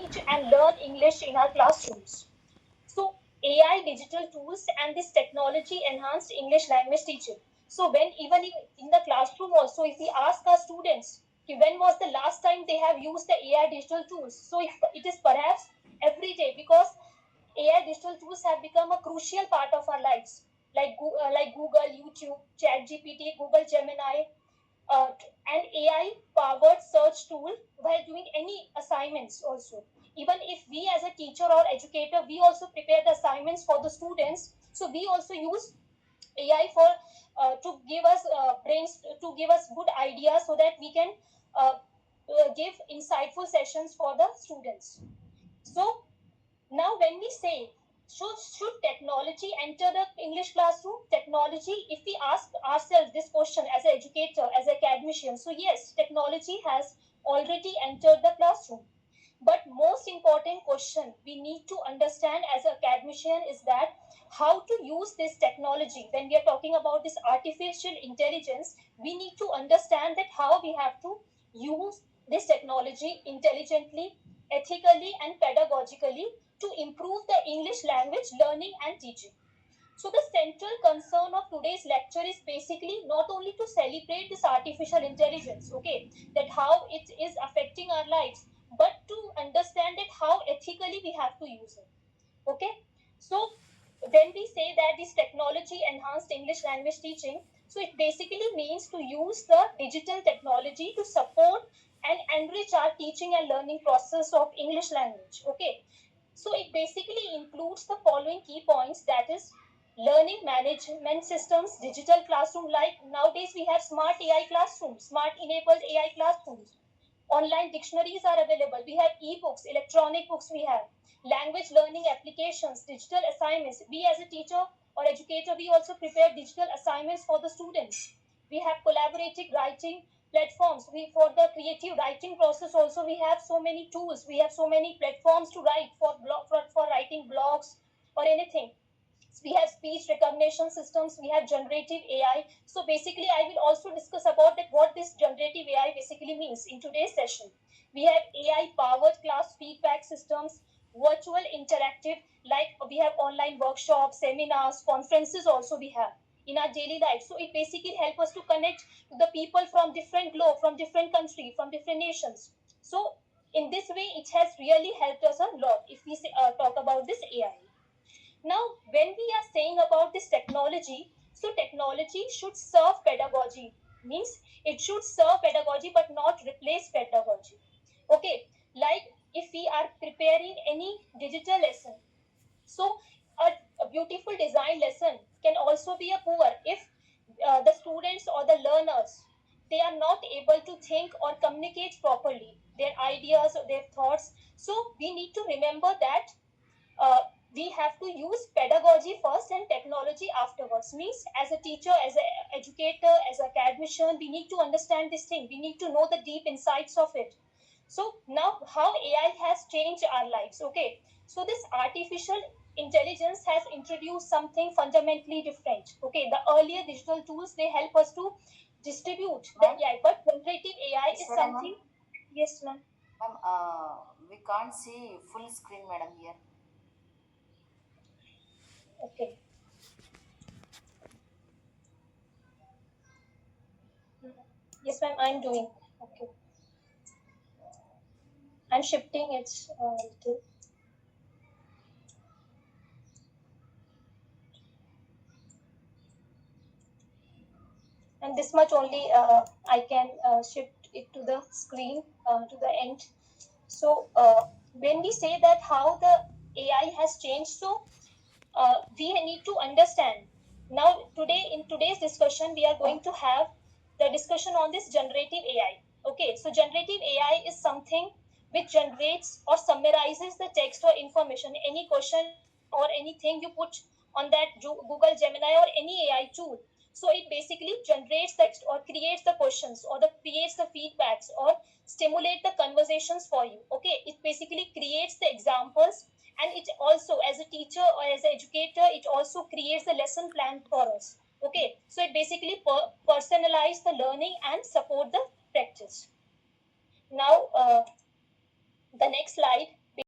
teach and learn English in our classrooms. So AI, digital tools, and this technology enhanced English language teaching. So when even in the classroom also, if we ask our students, when was the last time they have used the AI digital tools? So if it is perhaps every day, because AI digital tools have become a crucial part of our lives, like Google, YouTube, ChatGPT, Google Gemini, uh, an AI powered search tool while doing any assignments also. Even if we as a teacher or educator, we also prepare the assignments for the students. So we also use AI for to give us brains, to give us good ideas so that we can give insightful sessions for the students. So now, when we say, should technology enter the English classroom? Technology, if we ask ourselves this question as an educator, as an academician, so yes, technology has already entered the classroom. But most important question we need to understand as an academician is that how to use this technology. When we are talking about this artificial intelligence, we need to understand that how we have to use this technology intelligently, ethically, and pedagogically to improve the English language learning and teaching. So the central concern of today's lecture is basically not only to celebrate this artificial intelligence, okay, that how it is affecting our lives, but to understand that how ethically we have to use it. Okay, so when we say that this technology enhanced English language teaching, so it basically means to use the digital technology to support and enrich our teaching and learning process of English language. Okay, so it basically includes the following key points, that is learning management systems, digital classroom, like nowadays we have smart AI classrooms, smart enabled AI classrooms. Online dictionaries are available. We have e-books, electronic books we have. Language learning applications, digital assignments. We as a teacher or educator, we also prepare digital assignments for the students. We have collaborative writing platforms. For the creative writing process also, we have so many tools. We have so many platforms to write for writing blogs or anything. We have speech recognition systems, we have generative AI. So basically I will also discuss about that what this generative AI basically means in today's session. We have AI powered class feedback systems, virtual interactive, like we have online workshops, seminars, conferences also we have in our daily life. So it basically helps us to connect to the people from different globe, from different country, from different nations. So in this way it has really helped us a lot if we talk about this AI. Now, when we are saying about this technology, so technology should serve pedagogy, means it should serve pedagogy but not replace pedagogy. Okay, like if we are preparing any digital lesson, so a beautiful design lesson can also be a poor if the students or the learners, they are not able to think or communicate properly their ideas or their thoughts. So we need to remember that uh, we have to use pedagogy first and technology afterwards. Means as a teacher, as an educator, as an academician, we need to understand this thing, we need to know the deep insights of it. So now how AI has changed our lives. Okay, so this artificial intelligence has introduced something fundamentally different. Okay, the earlier digital tools, they help us to distribute the AI, but generative AI is something. Yes, ma'am. Ma'am, we can't see full screen, madam, here. Okay. Yes, ma'am, I'm doing. Okay. I'm shifting it a little. And this much only I can shift it to the screen, to the end. So when we say that how the AI has changed, so we need to understand. Now, today in today's discussion, we are going to have the discussion on this generative AI. Okay, so generative AI is something which generates or summarizes the text or information, any question or anything you put on that Google Gemini or any AI tool. So it basically generates the text or creates the questions or creates the feedbacks or stimulate the conversations for you. Okay, it basically creates the examples, and it also, as a teacher or as an educator, it also creates a lesson plan for us. Okay, so it basically personalize the learning and support the practice. Now the next slide.